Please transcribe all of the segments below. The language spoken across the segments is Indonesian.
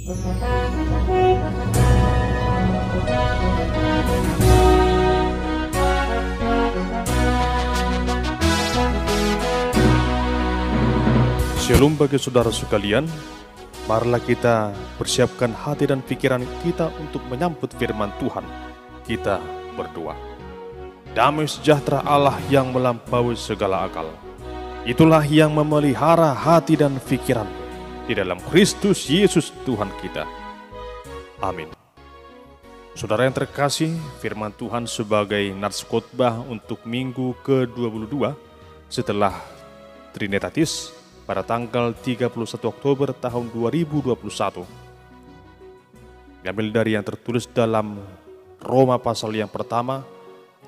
Shalom bagi saudara sekalian, marilah kita persiapkan hati dan pikiran kita untuk menyambut firman Tuhan. Kita berdoa. Damai sejahtera Allah yang melampaui segala akal, itulah yang memelihara hati dan pikiran di dalam Kristus Yesus Tuhan kita. Amin. Saudara yang terkasih, firman Tuhan sebagai nats khotbah untuk minggu ke-22 setelah Trinitatis pada tanggal 31 Oktober tahun 2021. Diambil dari yang tertulis dalam Roma pasal yang pertama,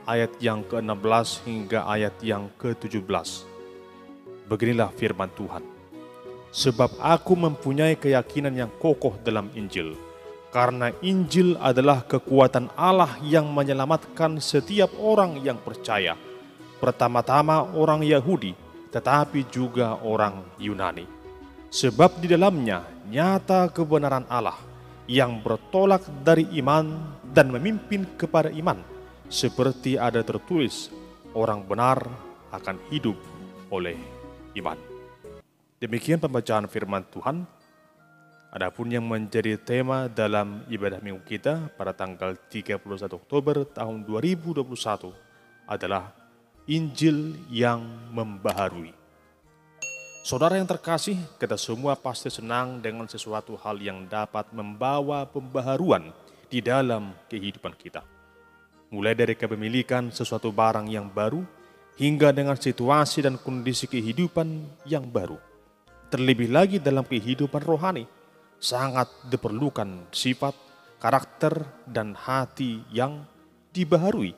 ayat yang ke-16 hingga ayat yang ke-17. Beginilah firman Tuhan. Sebab aku mempunyai keyakinan yang kokoh dalam Injil, karena Injil adalah kekuatan Allah yang menyelamatkan setiap orang yang percaya, pertama-tama orang Yahudi, tetapi juga orang Yunani. Sebab di dalamnya nyata kebenaran Allah yang bertolak dari iman dan memimpin kepada iman, seperti ada tertulis, orang benar akan hidup oleh iman. Demikian pembacaan firman Tuhan. Adapun yang menjadi tema dalam ibadah minggu kita pada tanggal 31 Oktober tahun 2021 adalah Injil yang membaharui. Saudara yang terkasih, kita semua pasti senang dengan sesuatu hal yang dapat membawa pembaharuan di dalam kehidupan kita. Mulai dari kepemilikan sesuatu barang yang baru, hingga dengan situasi dan kondisi kehidupan yang baru. Terlebih lagi dalam kehidupan rohani, sangat diperlukan sifat, karakter, dan hati yang dibaharui.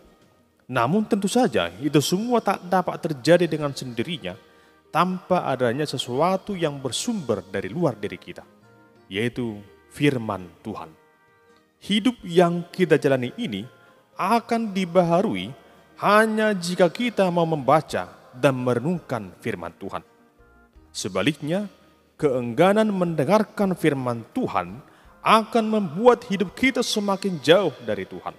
Namun tentu saja itu semua tak dapat terjadi dengan sendirinya tanpa adanya sesuatu yang bersumber dari luar diri kita, yaitu firman Tuhan. Hidup yang kita jalani ini akan dibaharui hanya jika kita mau membaca dan merenungkan firman Tuhan. Sebaliknya, keengganan mendengarkan firman Tuhan akan membuat hidup kita semakin jauh dari Tuhan.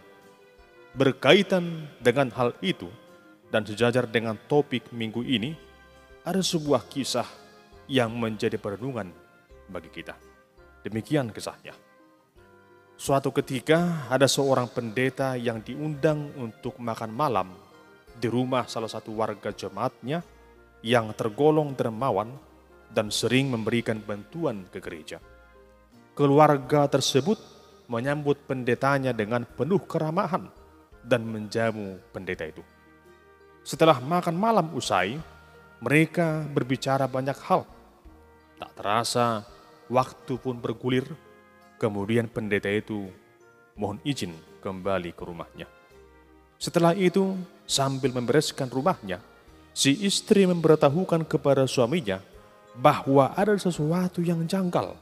Berkaitan dengan hal itu dan sejajar dengan topik minggu ini, ada sebuah kisah yang menjadi perenungan bagi kita. Demikian kisahnya. Suatu ketika ada seorang pendeta yang diundang untuk makan malam di rumah salah satu warga jemaatnya yang tergolong dermawan dan sering memberikan bantuan ke gereja. Keluarga tersebut menyambut pendetanya dengan penuh keramahan dan menjamu pendeta itu. Setelah makan malam usai, mereka berbicara banyak hal. Tak terasa, waktu pun bergulir. Kemudian pendeta itu mohon izin kembali ke rumahnya. Setelah itu, sambil membereskan rumahnya, si istri memberitahukan kepada suaminya bahwa ada sesuatu yang janggal.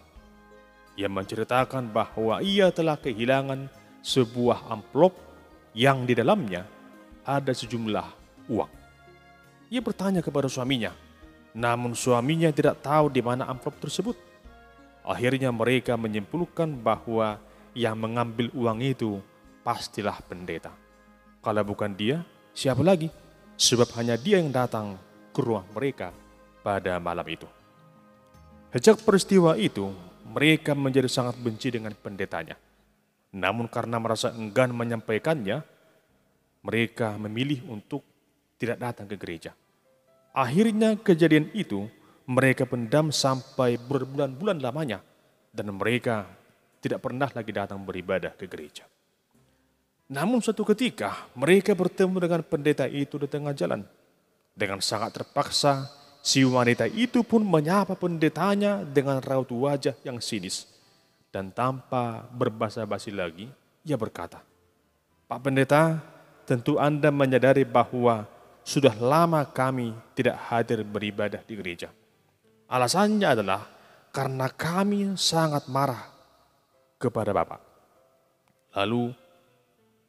Ia menceritakan bahwa ia telah kehilangan sebuah amplop yang di dalamnya ada sejumlah uang. Ia bertanya kepada suaminya, namun suaminya tidak tahu di mana amplop tersebut. Akhirnya mereka menyimpulkan bahwa yang mengambil uang itu pastilah pendeta. Kalau bukan dia, siapa lagi? Sebab hanya dia yang datang ke rumah mereka pada malam itu. Sejak peristiwa itu, mereka menjadi sangat benci dengan pendetanya. Namun karena merasa enggan menyampaikannya, mereka memilih untuk tidak datang ke gereja. Akhirnya kejadian itu mereka pendam sampai berbulan-bulan lamanya dan mereka tidak pernah lagi datang beribadah ke gereja. Namun suatu ketika mereka bertemu dengan pendeta itu di tengah jalan. Dengan sangat terpaksa, si wanita itu pun menyapa pendetanya dengan raut wajah yang sinis. Dan tanpa berbasa-basi lagi, ia berkata, "Pak Pendeta, tentu Anda menyadari bahwa sudah lama kami tidak hadir beribadah di gereja. Alasannya adalah karena kami sangat marah kepada Bapak." Lalu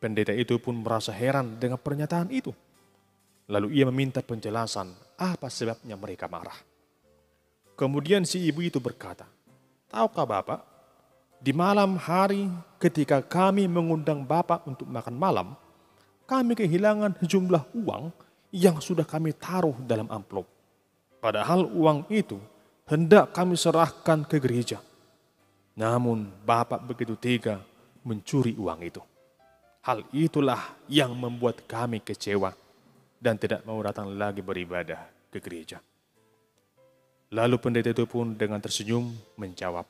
pendeta itu pun merasa heran dengan pernyataan itu. Lalu ia meminta penjelasan apa sebabnya mereka marah. Kemudian si ibu itu berkata, "Tahukah Bapak, Di malam hari ketika kami mengundang Bapak untuk makan malam, kami kehilangan sejumlah uang yang sudah kami taruh dalam amplop. Padahal uang itu hendak kami serahkan ke gereja. Namun Bapak begitu tega mencuri uang itu. Hal itulah yang membuat kami kecewa dan tidak mau datang lagi beribadah ke gereja. Lalu pendeta itu pun dengan tersenyum menjawab,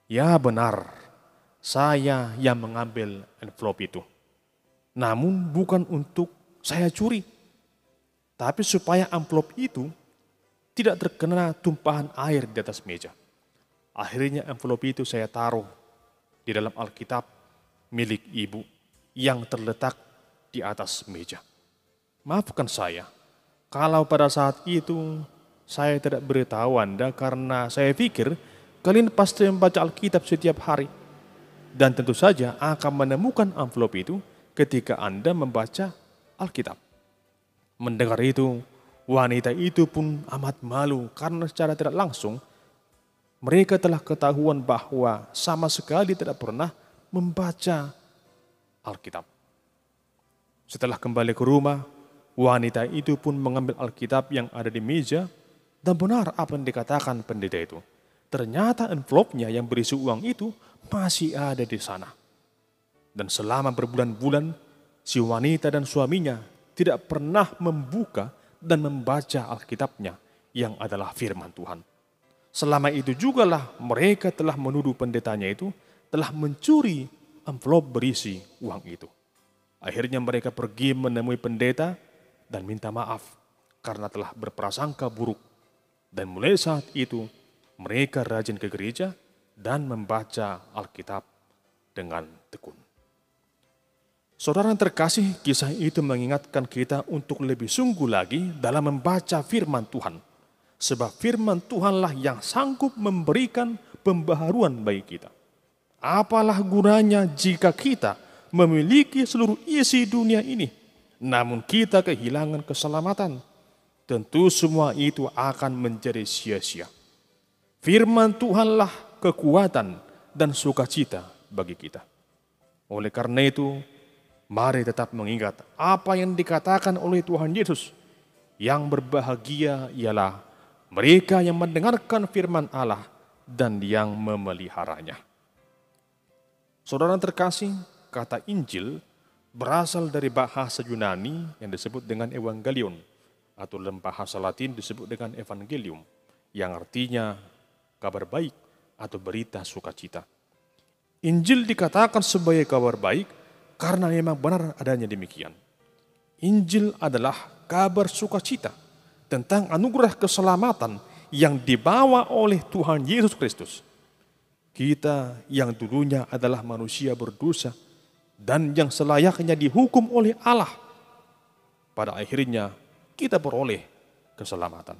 "Ya benar, saya yang mengambil envelope itu. Namun bukan untuk saya curi, tapi supaya amplop itu tidak terkena tumpahan air di atas meja. Akhirnya envelope itu saya taruh di dalam Alkitab milik ibu yang terletak di atas meja. Maafkan saya, kalau pada saat itu saya tidak beritahu Anda karena saya pikir kalian pasti membaca Alkitab setiap hari. Dan tentu saja akan menemukan amplop itu ketika Anda membaca Alkitab." Mendengar itu, wanita itu pun amat malu karena secara tidak langsung mereka telah ketahuan bahwa sama sekali tidak pernah membaca Alkitab. Setelah kembali ke rumah, wanita itu pun mengambil Alkitab yang ada di meja dan benar apa yang dikatakan pendeta itu. Ternyata envelope-nya yang berisi uang itu masih ada di sana. Dan selama berbulan-bulan, si wanita dan suaminya tidak pernah membuka dan membaca Alkitabnya yang adalah firman Tuhan. Selama itu jugalah mereka telah menuduh pendetanya itu telah mencuri amplop berisi uang itu. Akhirnya mereka pergi menemui pendeta dan minta maaf karena telah berprasangka buruk. Dan mulai saat itu mereka rajin ke gereja dan membaca Alkitab dengan tekun. Saudara yang terkasih, kisah itu mengingatkan kita untuk lebih sungguh lagi dalam membaca firman Tuhan. Sebab firman Tuhanlah yang sanggup memberikan pembaharuan bagi kita. Apalah gunanya jika kita memiliki seluruh isi dunia ini, namun kita kehilangan keselamatan? Tentu semua itu akan menjadi sia-sia. Firman Tuhanlah kekuatan dan sukacita bagi kita. Oleh karena itu, mari tetap mengingat apa yang dikatakan oleh Tuhan Yesus. Yang berbahagia ialah mereka yang mendengarkan firman Allah dan yang memeliharanya. Saudara terkasih, kata Injil berasal dari bahasa Yunani yang disebut dengan Evangelion, atau dalam bahasa Latin disebut dengan Evangelium, yang artinya kabar baik atau berita sukacita. Injil dikatakan sebagai kabar baik karena memang benar adanya demikian. Injil adalah kabar sukacita tentang anugerah keselamatan yang dibawa oleh Tuhan Yesus Kristus. Kita yang dulunya adalah manusia berdosa dan yang selayaknya dihukum oleh Allah, pada akhirnya kita beroleh keselamatan.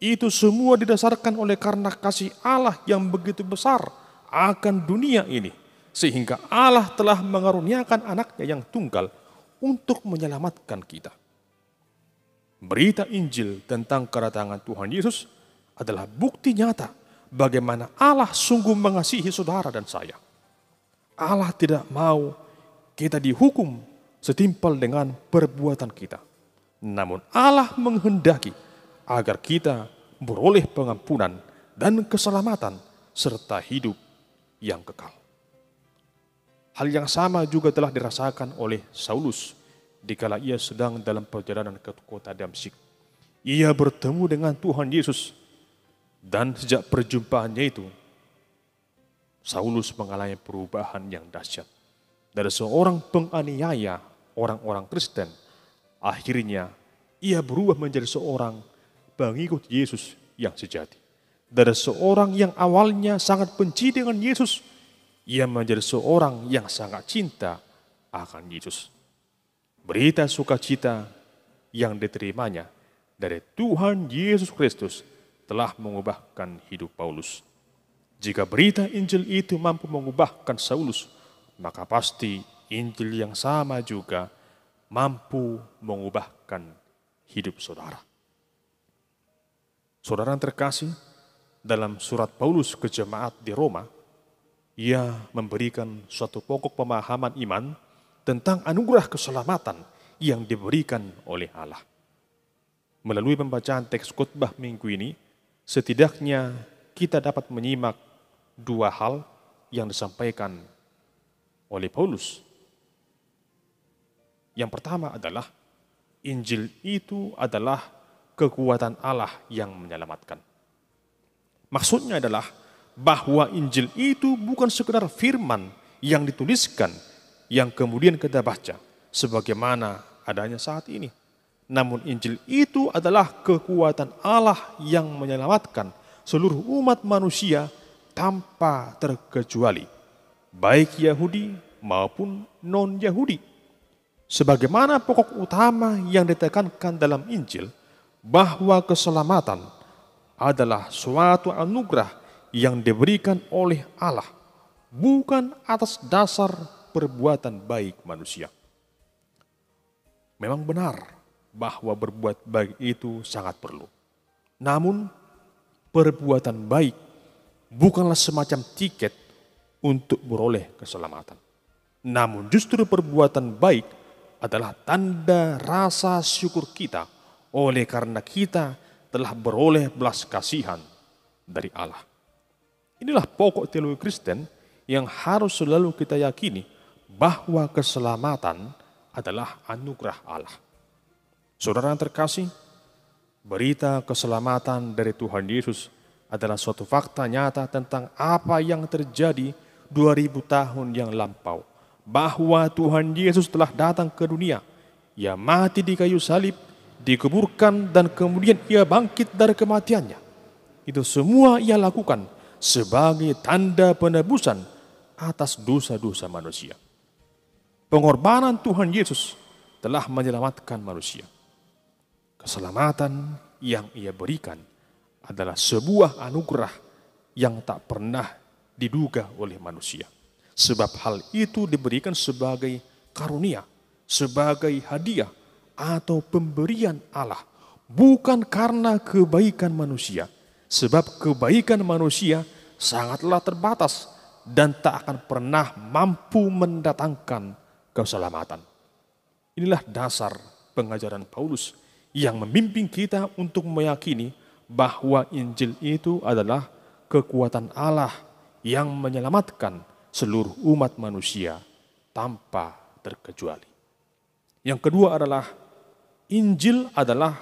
Itu semua didasarkan oleh karena kasih Allah yang begitu besar akan dunia ini, sehingga Allah telah mengaruniakan anaknya yang tunggal untuk menyelamatkan kita. Berita Injil tentang kedatangan Tuhan Yesus adalah bukti nyata bagaimana Allah sungguh mengasihi saudara dan saya. Allah tidak mau kita dihukum setimpal dengan perbuatan kita. Namun Allah menghendaki agar kita beroleh pengampunan dan keselamatan serta hidup yang kekal. Hal yang sama juga telah dirasakan oleh Saulus dikala ia sedang dalam perjalanan ke kota Damsyik. Ia bertemu dengan Tuhan Yesus. Dan sejak perjumpaannya itu, Saulus mengalami perubahan yang dahsyat. Dari seorang penganiaya orang-orang Kristen, akhirnya ia berubah menjadi seorang pengikut Yesus yang sejati. Dari seorang yang awalnya sangat benci dengan Yesus, ia menjadi seorang yang sangat cinta akan Yesus. Berita sukacita yang diterimanya dari Tuhan Yesus Kristus telah mengubahkan hidup Paulus. Jika berita Injil itu mampu mengubahkan Saulus, maka pasti Injil yang sama juga mampu mengubahkan hidup saudara. Saudara yang terkasih, dalam surat Paulus ke jemaat di Roma, Ia memberikan suatu pokok pemahaman iman tentang anugerah keselamatan yang diberikan oleh Allah. Melalui pembacaan teks khotbah minggu ini, setidaknya kita dapat menyimak dua hal yang disampaikan oleh Paulus. Yang pertama adalah Injil itu adalah kekuatan Allah yang menyelamatkan. Maksudnya adalah bahwa Injil itu bukan sekedar firman yang dituliskan, yang kemudian kita baca, sebagaimana adanya saat ini. Namun Injil itu adalah kekuatan Allah yang menyelamatkan seluruh umat manusia tanpa terkecuali, baik Yahudi maupun non-Yahudi. Sebagaimana pokok utama yang ditekankan dalam Injil, bahwa keselamatan adalah suatu anugerah yang diberikan oleh Allah, bukan atas dasar perbuatan baik manusia. Memang benar bahwa berbuat baik itu sangat perlu. Namun, perbuatan baik bukanlah semacam tiket untuk beroleh keselamatan. Namun justru perbuatan baik adalah tanda rasa syukur kita oleh karena kita telah beroleh belas kasihan dari Allah. Inilah pokok teologi Kristen yang harus selalu kita yakini, bahwa keselamatan adalah anugerah Allah. Saudara yang terkasih, berita keselamatan dari Tuhan Yesus adalah suatu fakta nyata tentang apa yang terjadi 2000 tahun yang lampau. Bahwa Tuhan Yesus telah datang ke dunia. Ia mati di kayu salib, dikuburkan, dan kemudian ia bangkit dari kematiannya. Itu semua ia lakukan sebagai tanda penebusan atas dosa-dosa manusia. Pengorbanan Tuhan Yesus telah menyelamatkan manusia. Keselamatan yang ia berikan adalah sebuah anugerah yang tak pernah diduga oleh manusia. Sebab hal itu diberikan sebagai karunia, sebagai hadiah atau pemberian Allah, bukan karena kebaikan manusia. Sebab kebaikan manusia sangatlah terbatas dan tak akan pernah mampu mendatangkan keselamatan. Inilah dasar pengajaran Paulus yang membimbing kita untuk meyakini bahwa Injil itu adalah kekuatan Allah yang menyelamatkan seluruh umat manusia tanpa terkecuali. Yang kedua adalah Injil adalah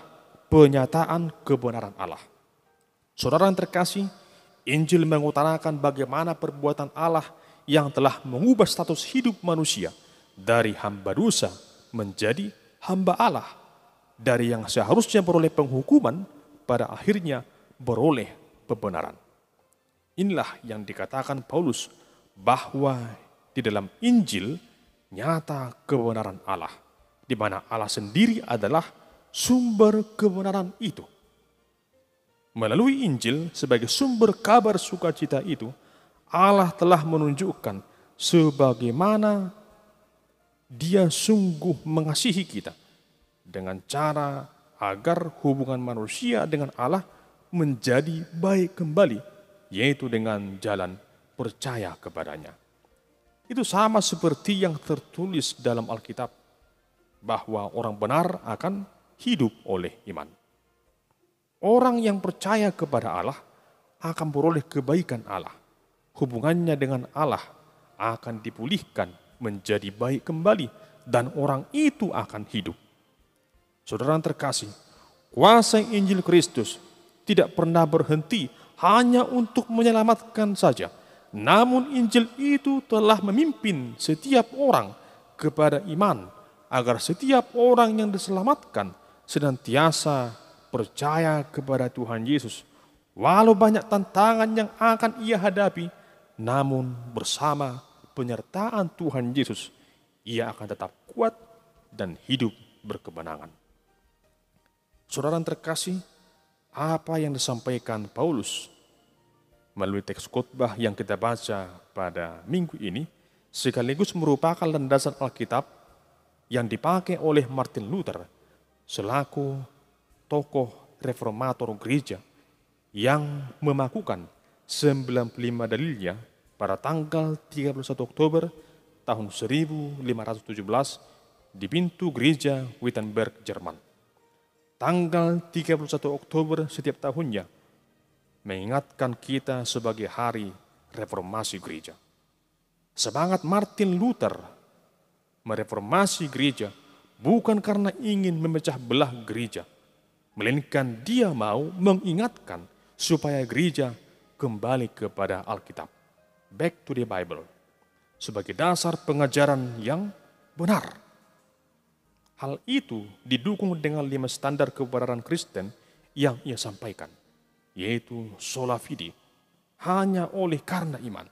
penyataan kebenaran Allah. Saudara yang terkasih, Injil mengutarakan bagaimana perbuatan Allah yang telah mengubah status hidup manusia dari hamba dosa menjadi hamba Allah, dari yang seharusnya beroleh penghukuman pada akhirnya beroleh kebenaran. Inilah yang dikatakan Paulus bahwa di dalam Injil nyata kebenaran Allah, di mana Allah sendiri adalah sumber kebenaran itu. Melalui Injil sebagai sumber kabar sukacita itu, Allah telah menunjukkan sebagaimana Dia sungguh mengasihi kita dengan cara agar hubungan manusia dengan Allah menjadi baik kembali, yaitu dengan jalan percaya kepadanya. Itu sama seperti yang tertulis dalam Alkitab, bahwa orang benar akan hidup oleh iman. Orang yang percaya kepada Allah akan beroleh kebaikan Allah. Hubungannya dengan Allah akan dipulihkan menjadi baik kembali, dan orang itu akan hidup. Saudara yang terkasih, kuasa Injil Kristus tidak pernah berhenti hanya untuk menyelamatkan saja. Namun Injil itu telah memimpin setiap orang kepada iman, agar setiap orang yang diselamatkan senantiasa percaya kepada Tuhan Yesus. Walau banyak tantangan yang akan ia hadapi, namun bersama penyertaan Tuhan Yesus, ia akan tetap kuat dan hidup berkemenangan. Saudara yang terkasih, apa yang disampaikan Paulus melalui teks khotbah yang kita baca pada minggu ini sekaligus merupakan landasan Alkitab yang dipakai oleh Martin Luther selaku tokoh reformator gereja yang memakukan 95 dalilnya pada tanggal 31 Oktober tahun 1517 di pintu gereja Wittenberg, Jerman. Tanggal 31 Oktober setiap tahunnya mengingatkan kita sebagai hari reformasi gereja. Semangat Martin Luther mereformasi gereja bukan karena ingin memecah belah gereja, melainkan dia mau mengingatkan supaya gereja kembali kepada Alkitab, back to the Bible, sebagai dasar pengajaran yang benar. Hal itu didukung dengan 5 standar kebenaran Kristen yang ia sampaikan, yaitu sola fide, hanya oleh karena iman;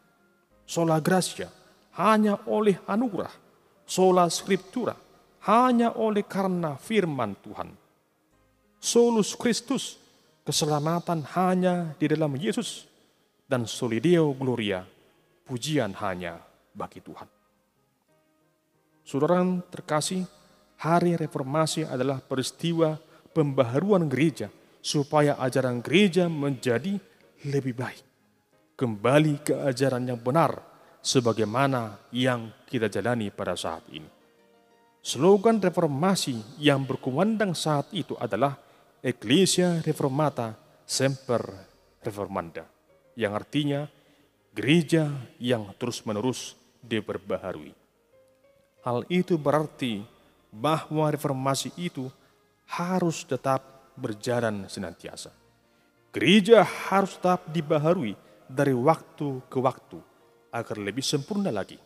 sola gratia, hanya oleh anugerah; sola scriptura, hanya oleh karena firman Tuhan; solus Christus, keselamatan hanya di dalam Yesus; dan soli Deo gloria, pujian hanya bagi Tuhan. Saudara terkasih, hari reformasi adalah peristiwa pembaharuan gereja supaya ajaran gereja menjadi lebih baik, kembali ke ajaran yang benar sebagaimana yang kita jalani pada saat ini. Slogan reformasi yang berkumandang saat itu adalah Ecclesia Reformata Semper Reformanda, yang artinya gereja yang terus-menerus diperbaharui. Hal itu berarti bahwa reformasi itu harus tetap berjalan senantiasa. Gereja harus tetap dibaharui dari waktu ke waktu agar lebih sempurna lagi.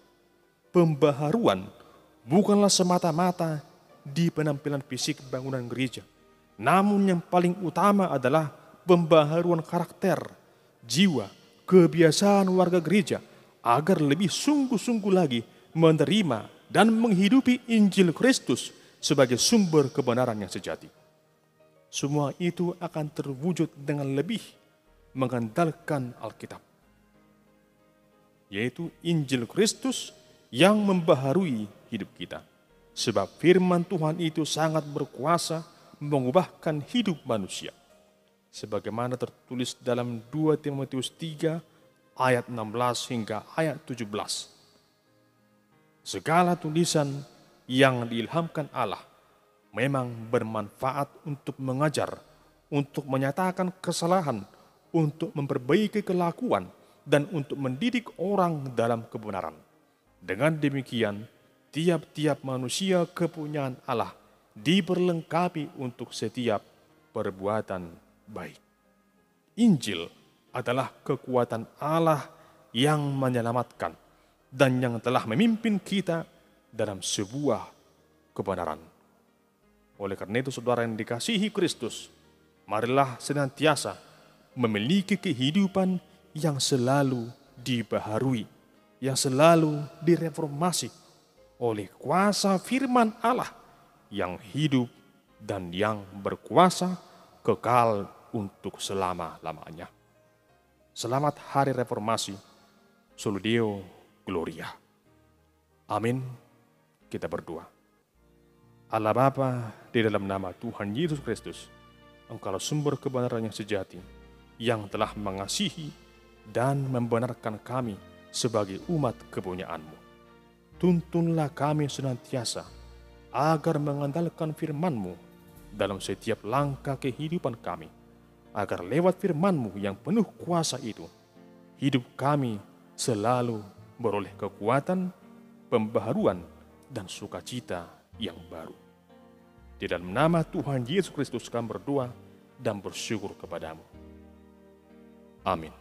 Pembaharuan bukanlah semata-mata di penampilan fisik bangunan gereja, namun yang paling utama adalah pembaharuan karakter, jiwa, kebiasaan warga gereja agar lebih sungguh-sungguh lagi menerima dan menghidupi Injil Kristus sebagai sumber kebenaran yang sejati. Semua itu akan terwujud dengan lebih mengandalkan Alkitab, yaitu Injil Kristus yang membaharui hidup kita. Sebab firman Tuhan itu sangat berkuasa mengubahkan hidup manusia. Sebagaimana tertulis dalam 2 Timotius 3 ayat 16 hingga ayat 17. Segala tulisan yang diilhamkan Allah memang bermanfaat untuk mengajar, untuk menyatakan kesalahan, untuk memperbaiki kelakuan, dan untuk mendidik orang dalam kebenaran. Dengan demikian, tiap-tiap manusia kepunyaan Allah diperlengkapi untuk setiap perbuatan baik. Injil adalah kekuatan Allah yang menyelamatkan dan yang telah memimpin kita dalam sebuah kebenaran. Oleh karena itu, saudara yang dikasihi Kristus, marilah senantiasa memiliki kehidupan yang selalu dibaharui, yang selalu direformasi oleh kuasa firman Allah yang hidup dan yang berkuasa kekal untuk selama-lamanya. Selamat Hari Reformasi, Soli Deo Gloria. Amin. Kita berdoa. Allah Bapa, di dalam nama Tuhan Yesus Kristus, Engkaulah sumber kebenaran yang sejati, yang telah mengasihi dan membenarkan kami sebagai umat kepunyaan-Mu. Tuntunlah kami senantiasa agar mengandalkan firman-Mu dalam setiap langkah kehidupan kami, agar lewat firman-Mu yang penuh kuasa itu, hidup kami selalu beroleh kekuatan, pembaharuan, dan sukacita yang baru. Di dalam nama Tuhan Yesus Kristus kami berdoa dan bersyukur kepadamu. Amin.